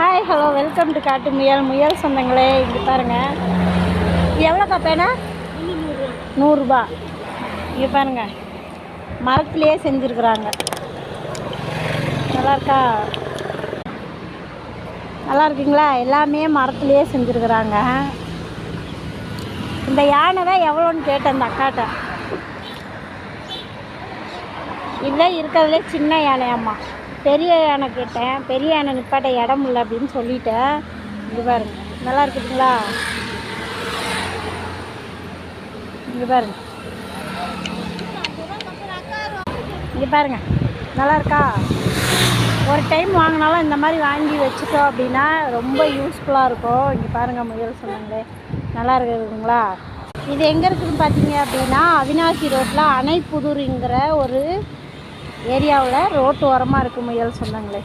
Hi hello welcome to காட்டு முயல் சொந்தங்களே. இங்கே பாருங்கள், எவ்வளோக்கா பேனா? 100 இங்கே பாருங்கள், மரத்துலேயே செஞ்சுருக்குறாங்க. நல்லா இருக்கா? நல்லா இருக்குங்களா? எல்லாமே மரத்துலேயே செஞ்சுருக்குறாங்க. இந்த யானை தான் எவ்வளோன்னு கேட்டேன் அந்த அக்காட்ட. இதுதான் இருக்கிறதுலே சின்ன யானையாம்மா. பெரிய யானை கேட்டேன், பெரிய யானை நிப்பாட்ட இடம் இல்லை அப்படின்னு சொல்லிட்டேன். இங்கே பாருங்க, நல்லா இருக்குதுங்களா? இங்கே பாருங்க, இங்கே பாருங்க, நல்லா இருக்கா? ஒரு டைம் வாங்கினாலும் இந்த மாதிரி வாங்கி வச்சுட்டோம் அப்படின்னா ரொம்ப யூஸ்ஃபுல்லாக இருக்கும். இங்கே பாருங்கள், முயல் சொன்னாங்களே, நல்லா இருக்குதுங்களா? இது எங்கே இருக்குதுன்னு பார்த்தீங்க அப்படின்னா, அவினாசி ரோட்டில் அணைப்புதூருங்கிற ஒரு ஏரியாவில் ரோட்டு ஓரமாக இருக்குது முயல் சொன்னாங்களே.